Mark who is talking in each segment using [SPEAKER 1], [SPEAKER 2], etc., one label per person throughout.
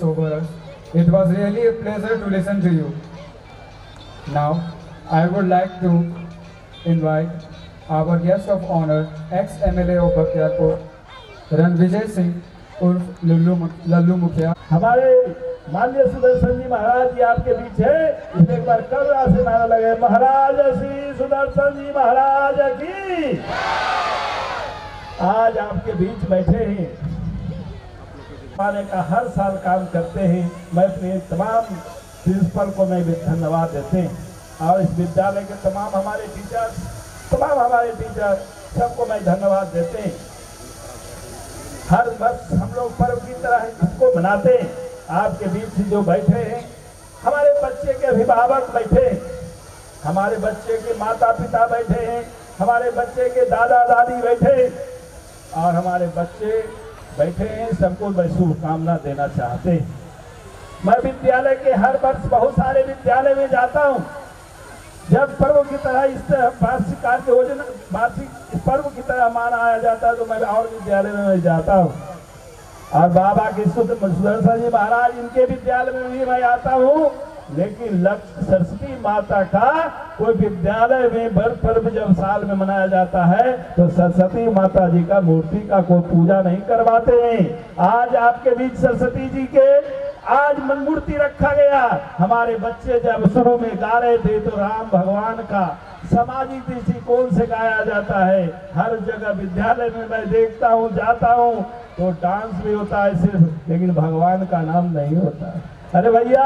[SPEAKER 1] over us. It was really a pleasure to listen to you. Now, I would like to invite our guest of honor, ex-MLA of Bख्तियारपुर, Ranvijay Singh उर्फ लल्लू मुखिया।
[SPEAKER 2] हमारे माननीय सुदर्शन जी महाराज जी आपके बीच है, इसलिए एक बार करुणा से नारा लगे, महाराज श्री सुदर्शन जी महाराज की। आज आपके बीच बैठे हैं, पाने का हर साल काम करते हैं। मैं अपने तमाम प्रिंसिपल को मैं धन्यवाद देते हैं और इस विद्यालय के तमाम हमारे टीचर सबको मैं धन्यवाद देते हैं। हर वर्ष हम लोग पर्व की तरह इसको मनाते हैं। आपके बीच जो बैठे हैं, हमारे बच्चे के अभिभावक बैठे हैं, हमारे बच्चे के माता पिता बैठे हैं, हमारे बच्चे के दादा दादी बैठे हैं और हमारे बच्चे बैठे हैं। सबको मैं शुभकामना देना चाहते हैं। मैं विद्यालय के हर वर्ष बहुत सारे विद्यालय में जाता हूँ। जब पर्व की तरह इस वार्षिक कार्य योजना वार्षिक पर्व की तरह मनाया जाता है तो मैं और विद्यालय में जाता हूँ और बाबा के सुदर्शन जी महाराज इनके विद्यालय में भी मैं आता हूँ। लेकिन सरस्वती माता का कोई विद्यालय में बड़ पर्व जब साल में मनाया जाता है तो सरस्वती माता जी का मूर्ति का कोई पूजा नहीं करवाते हैं। आज आपके बीच सरस्वती जी के आज मूर्ति रखा गया। हमारे बच्चे जब शुरू में गा रहे थे तो राम भगवान का सामाजिक दृष्टिकोण से गाया जाता है। हर जगह विद्यालय में मैं देखता हूँ, जाता हूँ तो डांस भी होता है सिर्फ, लेकिन भगवान का नाम नहीं होता। अरे भैया,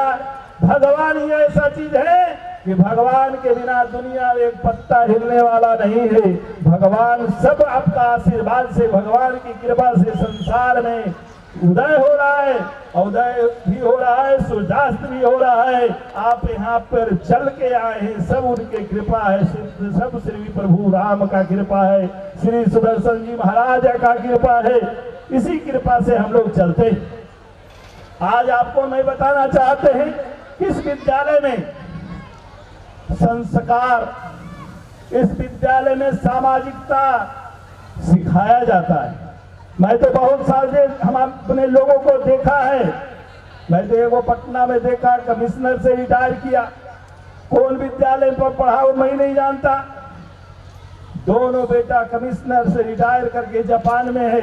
[SPEAKER 2] भगवान ही ऐसा चीज है कि भगवान के बिना दुनिया में एक पत्ता हिलने वाला नहीं है। भगवान सब आपका आशीर्वाद से, भगवान की कृपा से संसार में उदय हो रहा है, उदय भी हो रहा है, सूर्यास्त भी हो रहा है। आप यहाँ पर चल के आए हैं, सब उनकी कृपा है, सब श्री प्रभु राम का कृपा है, श्री सुदर्शन जी महाराज का कृपा है। इसी कृपा से हम लोग चलते हैं। आज आपको मैं बताना चाहते हैं, इस विद्यालय में संस्कार, इस विद्यालय में सामाजिकता सिखाया जाता है। मैं तो बहुत सारे हम अपने लोगों को देखा है। मैं तो एगो पटना में देखा, कमिश्नर से रिटायर किया। कौन विद्यालय पर पढ़ा वो मैं नहीं जानता। दोनों बेटा कमिश्नर से रिटायर करके जापान में है।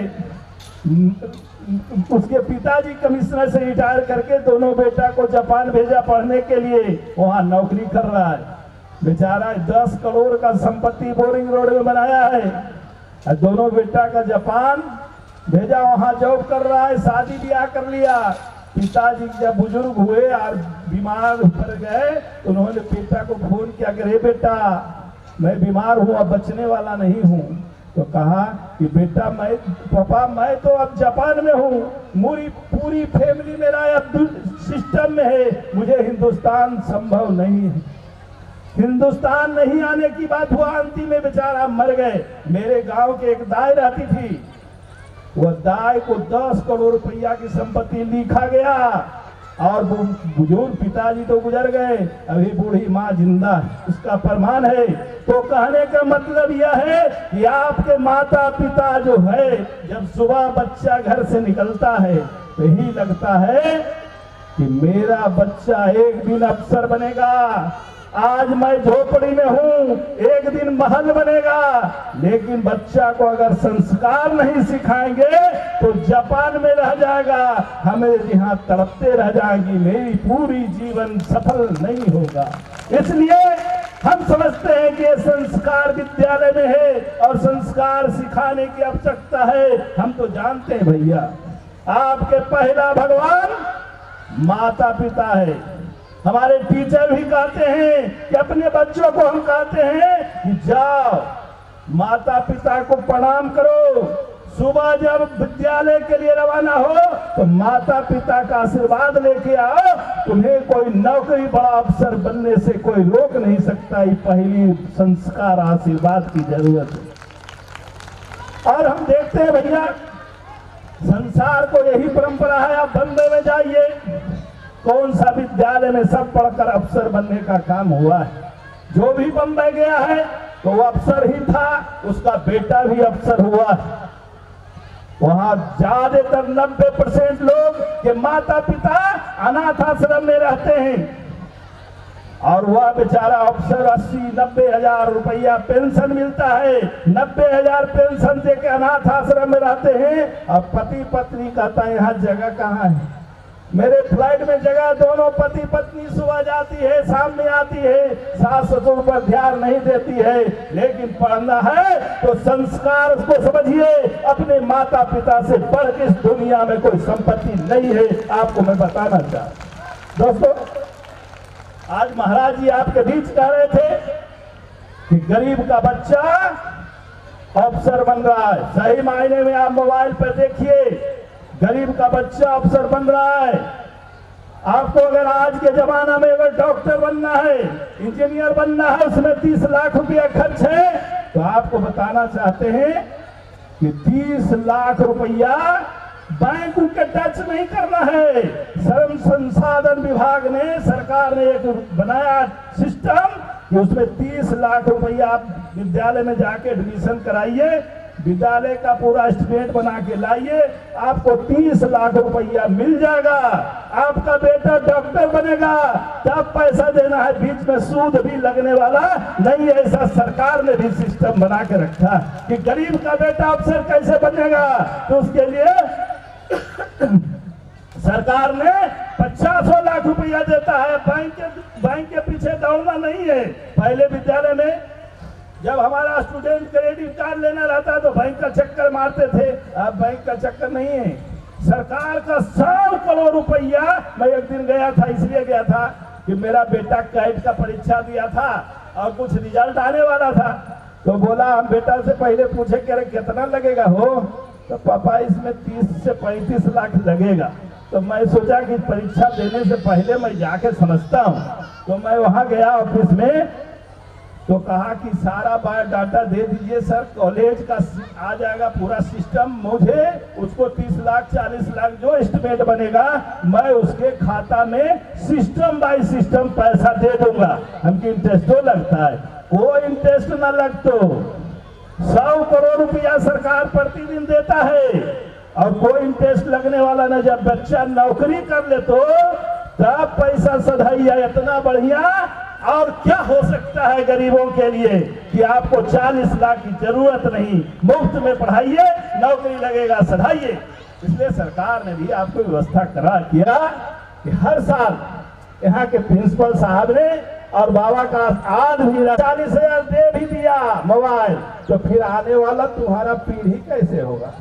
[SPEAKER 2] उसके पिताजी कमिश्नर से रिटायर करके दोनों बेटा को जापान भेजा पढ़ने के लिए, वहां नौकरी कर रहा है। बेचारा 10 करोड़ का संपत्ति बोरिंग रोड में बनाया है और दोनों बेटा का जापान भेजा, वहां जॉब कर रहा है। शादी ब्याह कर लिया। पिताजी जब बुजुर्ग हुए और बीमार पड़ गए, उन्होंने बेटा को फोन किया कि रे बेटा, मैं बीमार हूँ, अब बचने वाला नहीं हूँ। तो कहा कि बेटा, पापा मैं तो अब जापान में हूँ, पूरी फैमिली मेरा अब सिस्टम में है, मुझे हिंदुस्तान संभव नहीं है। हिंदुस्तान नहीं आने की बात हुआ, अंतिम में बेचारा मर गए। मेरे गांव के एक दाई रहती थी, वह दाई को 10 करोड़ रुपया की संपत्ति लिखा गया और वो बुजुर्ग पिताजी तो गुजर गए, अभी बूढ़ी माँ जिंदा है, उसका प्रमाण है। तो कहने का मतलब यह है कि आपके माता पिता जो है, जब सुबह बच्चा घर से निकलता है तो यही लगता है कि मेरा बच्चा एक दिन अफसर बनेगा। आज मैं झोपड़ी में हूँ, एक दिन महल बनेगा। लेकिन बच्चा को अगर संस्कार नहीं सिखाएंगे तो जापान में रह जाएगा, हमें यहाँ तड़पते रह जाएंगी, मेरी पूरी जीवन सफल नहीं होगा। इसलिए हम समझते हैं कि ये संस्कार विद्यालय में है और संस्कार सिखाने की आवश्यकता है। हम तो जानते हैं भैया, आपके पहला भगवान माता पिता है। हमारे टीचर भी कहते हैं कि अपने बच्चों को हम कहते हैं कि जाओ माता पिता को प्रणाम करो। सुबह जब विद्यालय के लिए रवाना हो तो माता पिता का आशीर्वाद लेके आओ। तुम्हें कोई नौकरी बड़ा अफसर बनने से कोई रोक नहीं सकता। ये पहली संस्कार आशीर्वाद की जरूरत है। और हम देखते हैं भैया, संसार को यही परंपरा है। आप बम्बई में जाइए, कौन सा विद्यालय में सब पढ़कर अफसर बनने का काम हुआ है। जो भी बम्बई गया है तो वो अफसर ही था, उसका बेटा भी अफसर हुआ है। वहां ज्यादातर 90% लोग के माता पिता अनाथ आश्रम में रहते हैं और वह बेचारा अफसर 80-90 हजार रुपया पेंशन मिलता है। 90 हजार पेंशन दे के अनाथ आश्रम में रहते हैं। अब पति पत्नी कहता है यहाँ जगह कहाँ है, मेरे फ्लाइट में जगह, दोनों पति पत्नी सुबह जाती है शाम में आती है, सास ससुर पर ध्यान नहीं देती है। लेकिन पढ़ना है तो संस्कार को समझिए, अपने माता पिता से बढ़ के इस दुनिया में कोई संपत्ति नहीं है। आपको मैं बताना चाहता दोस्तों, आज महाराज जी आपके बीच कह रहे थे कि गरीब का बच्चा अफसर बन रहा है। सही मायने में आप मोबाइल पर देखिए, गरीब का बच्चा अफसर बन रहा है। आपको अगर आज के जमाना में अगर डॉक्टर बनना है, इंजीनियर बनना है, उसमें 30 लाख रुपया खर्च है, तो आपको बताना चाहते हैं कि 30 लाख रुपया बैंक के टच नहीं करना है। श्रम संसाधन विभाग ने, सरकार ने एक बनाया सिस्टम कि उसमें 30 लाख रुपया आप विद्यालय में जाके एडमिशन कराइए, विद्यालय का पूरा एस्टिमेट बना के लाइए, आपको 30 लाख रुपया मिल जाएगा। आपका बेटा डॉक्टर बनेगा, तब पैसा देना है, बीच में सूद भी लगने वाला नहीं है। ऐसा सरकार ने भी सिस्टम बना के रखा कि गरीब का बेटा अफसर कैसे बनेगा, तो उसके लिए सरकार ने 50 लाख रुपया देता है। बैंक के पीछे दौड़ना नहीं है। पहले विद्यालय में जब हमारा स्टूडेंट क्रेडिट कार्ड लेना रहता तो बैंक का चक्कर मारते थे, अब बैंक का चक्कर नहीं है। सरकार का 100 करोड़ रुपया, मैं एक दिन गया था, इसलिए गया था कि मेरा बेटा कैट का परीक्षा दिया था और कुछ रिजल्ट आने वाला था, तो बोला, हम बेटा से पहले पूछे कि अरे कितना लगेगा हो, तो पापा इसमें 30 से 35 लाख लगेगा। तो मैं सोचा कि परीक्षा देने से पहले मैं जाके समझता हूँ, तो मैं वहाँ गया ऑफिस में, तो कहा कि सारा बायोडाटा दे दीजिए सर, कॉलेज का आ जाएगा पूरा सिस्टम, मुझे उसको 30 लाख 40 लाख जो एस्टिमेट बनेगा मैं उसके खाता में सिस्टम बाय सिस्टम पैसा दे दूंगा। हमको इंटरेस्ट तो लगता है, कोई इंटरेस्ट ना लगतो। 100 करोड़ रुपया सरकार प्रतिदिन देता है और कोई इंटरेस्ट लगने वाला ना। जब बच्चा नौकरी कर ले तो तब पैसा सधाइया, इतना बढ़िया। और क्या हो सकता है गरीबों के लिए कि आपको 40 लाख की जरूरत नहीं, मुफ्त में पढ़ाइए, नौकरी लगेगा, सधाइए। इसलिए सरकार ने भी आपको व्यवस्था करा किया कि हर साल यहाँ के प्रिंसिपल साहब ने और बाबा का आज भी 40,000 दे भी दिया मोबाइल, तो फिर आने वाला तुम्हारा पीढ़ी कैसे होगा।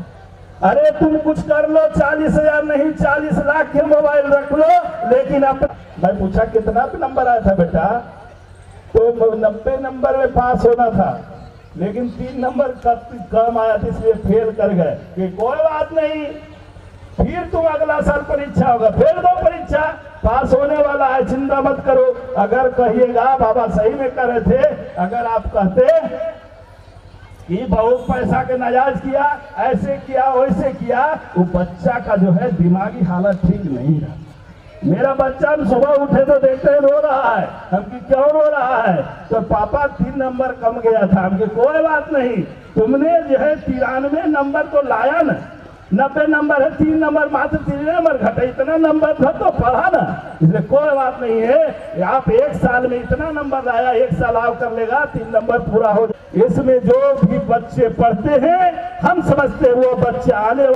[SPEAKER 2] अरे तुम कुछ कर लो, 40,000 नहीं 40 लाख के मोबाइल रख लो, लेकिन अब मैं पूछा कितना नंबर आया था बेटा, तो 90 नंबर में पास होना था, लेकिन 3 नंबर कम आया था, इसलिए फेल कर गए। कि कोई बात नहीं, फिर तुम अगला साल परीक्षा होगा, फिर दो परीक्षा, पास होने वाला है, चिंता मत करो। अगर कहिएगा बाबा सही में कर रहे थे, अगर आप कहते कि बहुत पैसा के नाजायज किया, ऐसे किया वैसे किया, वो बच्चा का जो है दिमागी हालत ठीक नहीं रहा। मेरा बच्चा सुबह उठे तो देखते हैं रो रहा है, हमकी क्यों रो रहा है, तो पापा 3 नंबर कम गया था। हमकी कोई बात नहीं, तुमने जो है 93 नंबर तो लाया ना, 90 नंबर है, 3 नंबर मात्र 3 नंबर घटे, इतना नंबर था तो पढ़ा ना, इसलिए कोई बात नहीं है। आप 1 साल में इतना नंबर लाया, 1 साल आप कर लेगा, 3 नंबर पूरा हो जाए। इसमें जो भी बच्चे पढ़ते हैं, हम समझते हैं वो बच्चे आने